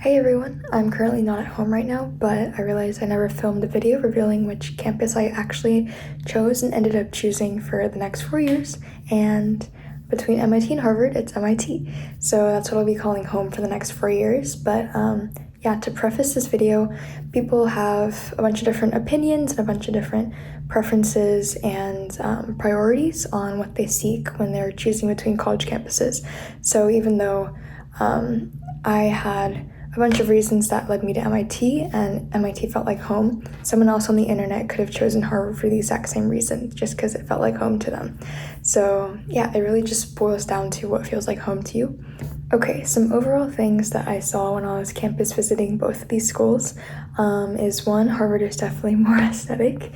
Hey everyone, I'm currently not at home right now, but I realized I never filmed a video revealing which campus I actually chose and ended up choosing for the next 4 years. And between MIT and Harvard, it's MIT. So that's what I'll be calling home for the next 4 years. But yeah, to preface this video, people have a bunch of different opinions and a bunch of different preferences and priorities on what they seek when they're choosing between college campuses. So even though I had a bunch of reasons that led me to MIT, and MIT felt like home, someone else on the internet could have chosen Harvard for the exact same reason, just because it felt like home to them. So yeah, it really just boils down to what feels like home to you. Okay, some overall things that I saw when I was campus visiting both of these schools is one, Harvard is definitely more aesthetic.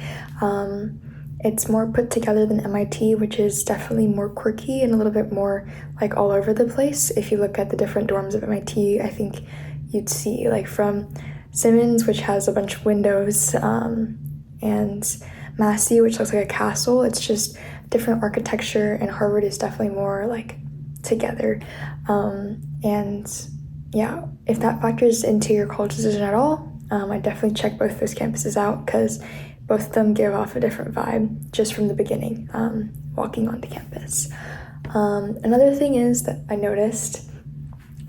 It's more put together than MIT, which is definitely more quirky and a little bit more like all over the place. If you look at the different dorms of MIT, I think you'd see like from Simmons, which has a bunch of windows, and Massey, which looks like a castle. It's just different architecture, and Harvard is definitely more like together. And yeah, if that factors into your college decision at all, I definitely check both those campuses out because both of them give off a different vibe just from the beginning, walking onto campus. Another thing is that I noticed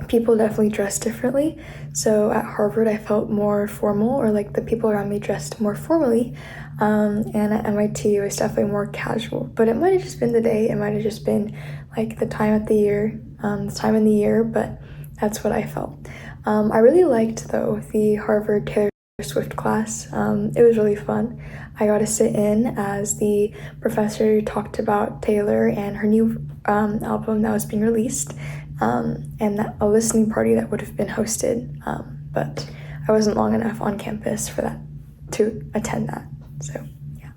people definitely dress differently. So at Harvard, I felt more formal, or like the people around me dressed more formally. And at MIT, it was definitely more casual. But it might have just been the day. It might have just been like the time of the year, the time in the year. But that's what I felt. I really liked, though, the Harvard Taylor Swift class. It was really fun. I got to sit in as the professor talked about Taylor and her new album that was being released, and a listening party that would have been hosted, but I wasn't long enough on campus for that to attend that. So yeah.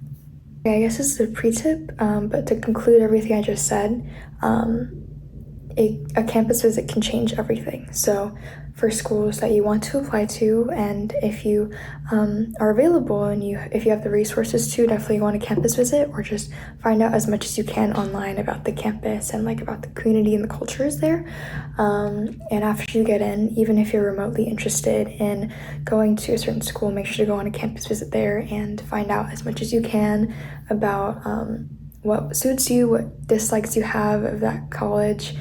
Okay, I guess this is a pre-tip, but to conclude everything I just said, a campus visit can change everything. So for schools that you want to apply to, and if you are available and if you have the resources to, definitely go on a campus visit, or just find out as much as you can online about the campus and like about the community and the cultures there. And after you get in, even if you're remotely interested in going to a certain school, make sure to go on a campus visit there and find out as much as you can about what suits you, what dislikes you have of that college.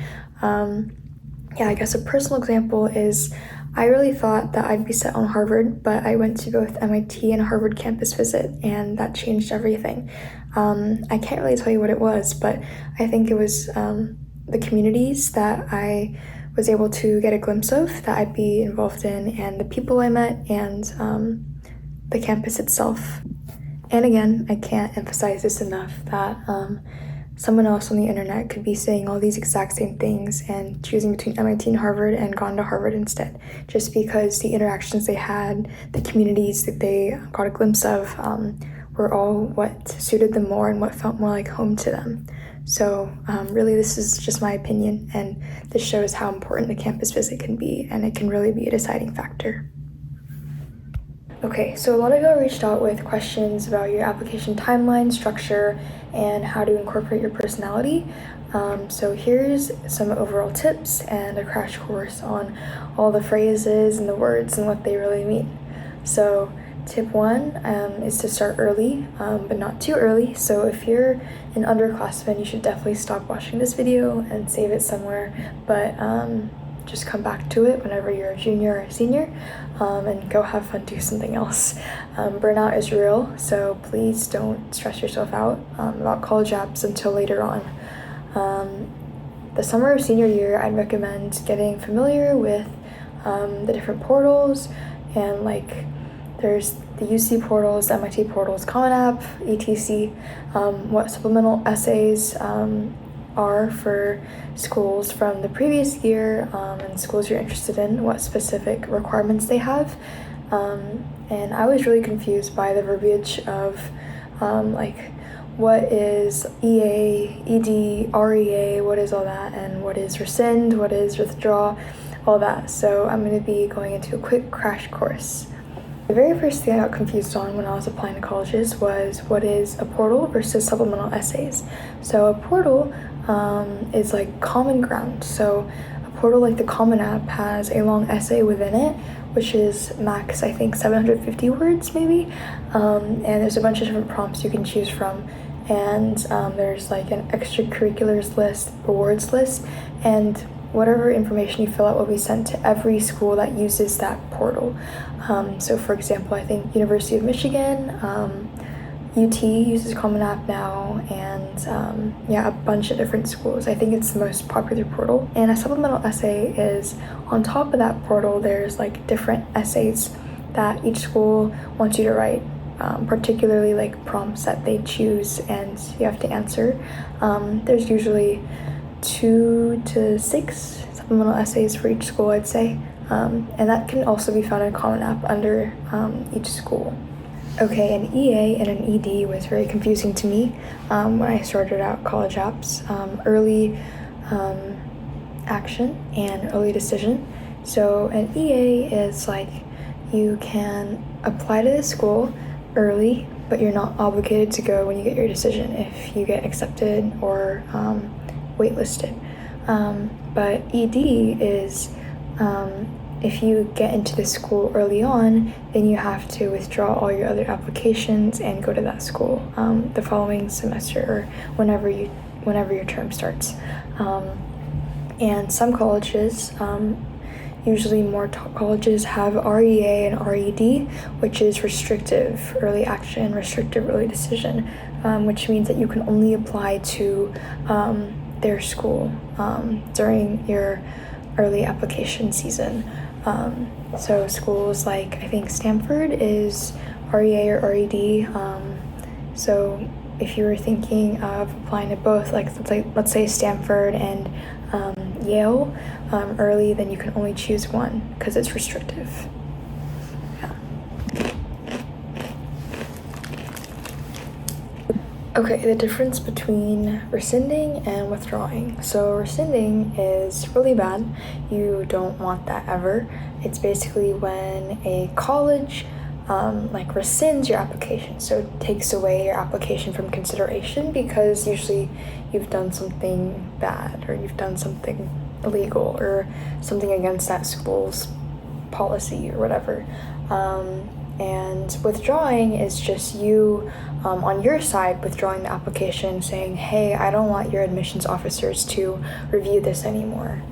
Yeah, I guess a personal example is I really thought that I'd be set on Harvard, but I went to both MIT and Harvard campus visit, and that changed everything. I can't really tell you what it was, but I think it was the communities that I was able to get a glimpse of that I'd be involved in, and the people I met, and the campus itself. And again, I can't emphasize this enough that someone else on the internet could be saying all these exact same things and choosing between MIT and Harvard and gone to Harvard instead, just because the interactions they had, the communities that they got a glimpse of, were all what suited them more and what felt more like home to them. So really, this is just my opinion, and this shows how important a campus visit can be, and it can really be a deciding factor. Okay, so a lot of y'all reached out with questions about your application timeline, structure, and how to incorporate your personality. So here's some overall tips and a crash course on all the phrases and the words and what they really mean. So tip one is to start early, but not too early. So if you're an underclassman, you should definitely stop watching this video and save it somewhere. But just come back to it whenever you're a junior or a senior, and go have fun, do something else. Burnout is real, so please don't stress yourself out about college apps until later on. The summer of senior year, I'd recommend getting familiar with the different portals, and like there's the UC portals, the MIT portals, Common App, etc. What supplemental essays are for schools from the previous year, and schools you're interested in, what specific requirements they have. And I was really confused by the verbiage of like what is EA, ED, REA, what is all that, and what is rescind, what is withdraw, all that. So I'm going to be going into a quick crash course. The very first thing I got confused on when I was applying to colleges was what is a portal versus supplemental essays. So a portal is like common ground. So a portal like the Common App has a long essay within it, which is max, I think, 750 words maybe, and there's a bunch of different prompts you can choose from, and there's like an extracurriculars list, rewards list, and whatever information you fill out will be sent to every school that uses that portal. So for example, I think University of Michigan, UT uses Common App now, and yeah, a bunch of different schools. I think it's the most popular portal. And a supplemental essay is on top of that portal. There's like different essays that each school wants you to write, particularly like prompts that they choose and you have to answer. There's usually 2 to 6 supplemental essays for each school, I'd say. And that can also be found in Common App under each school. Okay, an EA and an ED was very confusing to me when I started out college apps. Early action and early decision. So an EA is like you can apply to the school early, but you're not obligated to go when you get your decision if you get accepted or waitlisted. But ED is if you get into the school early on, then you have to withdraw all your other applications and go to that school the following semester or whenever your term starts. And some colleges, usually more top colleges, have REA and RED, which is restrictive early action, restrictive early decision, which means that you can only apply to their school during your early application season. So schools like, I think Stanford is REA or RED. So if you were thinking of applying to both, like let's say Stanford and Yale early, then you can only choose one because it's restrictive. Okay, the difference between rescinding and withdrawing. So rescinding is really bad. You don't want that ever. It's basically when a college like rescinds your application, so takes away your application from consideration because usually you've done something bad or you've done something illegal or something against that school's policy or whatever. And withdrawing is just you on your side withdrawing the application, saying, hey, I don't want your admissions officers to review this anymore.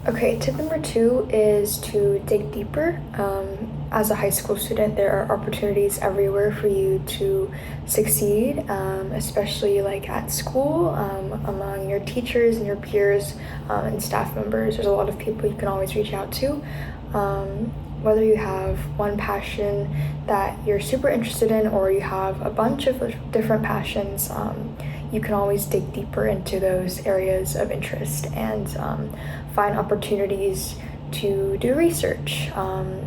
Okay, tip number 2 is to dig deeper. As a high school student, there are opportunities everywhere for you to succeed, especially like at school, among your teachers and your peers and staff members. There's a lot of people you can always reach out to. Whether you have one passion that you're super interested in or you have a bunch of different passions, you can always dig deeper into those areas of interest and find opportunities to do research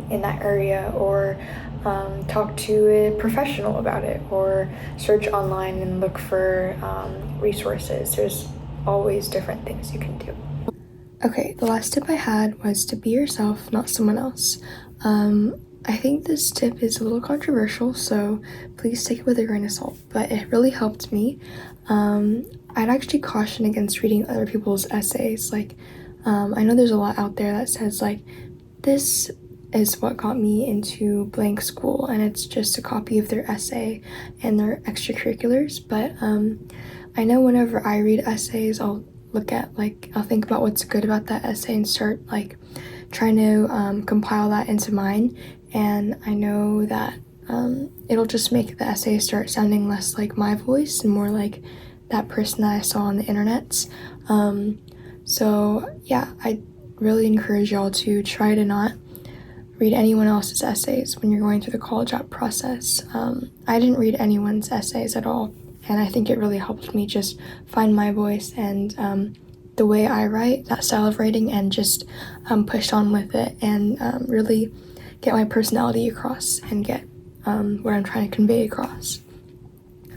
in that area or talk to a professional about it or search online and look for resources. There's always different things you can do. Okay, the last tip I had was to be yourself, not someone else. I think this tip is a little controversial, so please take it with a grain of salt, but it really helped me. I'd actually caution against reading other people's essays. Like, I know there's a lot out there that says, like, this is what got me into blank school, and it's just a copy of their essay and their extracurriculars, but I know whenever I read essays, I'll think about what's good about that essay and start, like, trying to compile that into mine, and I know that it'll just make the essay start sounding less like my voice and more like that person that I saw on the internet. So yeah, I really encourage y'all to try to not read anyone else's essays when you're going through the college app process. I didn't read anyone's essays at all, and I think it really helped me just find my voice and the way I write, that style of writing, and just push on with it and really get my personality across and get what I'm trying to convey across.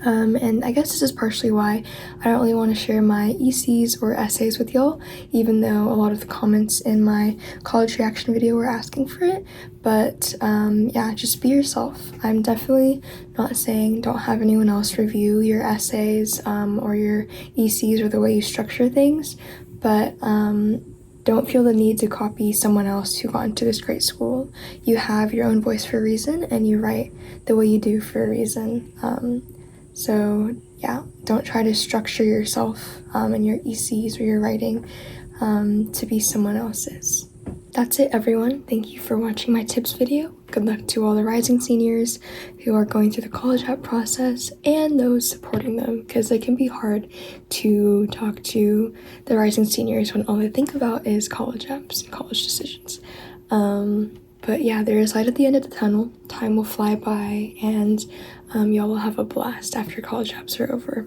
And I guess this is partially why I don't really want to share my ECs or essays with y'all, even though a lot of the comments in my college reaction video were asking for it. But yeah, just be yourself. I'm definitely not saying don't have anyone else review your essays or your ECs or the way you structure things, but don't feel the need to copy someone else who got into this great school. You have your own voice for a reason, and you write the way you do for a reason. So yeah, don't try to structure yourself and your ECs or your writing to be someone else's. That's it, everyone. Thank you for watching my tips video. Good luck to all the rising seniors who are going through the college app process and those supporting them, because it can be hard to talk to the rising seniors when all they think about is college apps and college decisions. But yeah, there is light at the end of the tunnel. Time will fly by, and y'all will have a blast after college apps are over.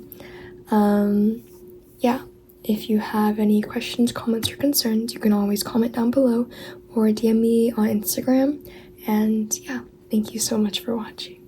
Yeah. If you have any questions, comments, or concerns, you can always comment down below or DM me on Instagram. And yeah, thank you so much for watching.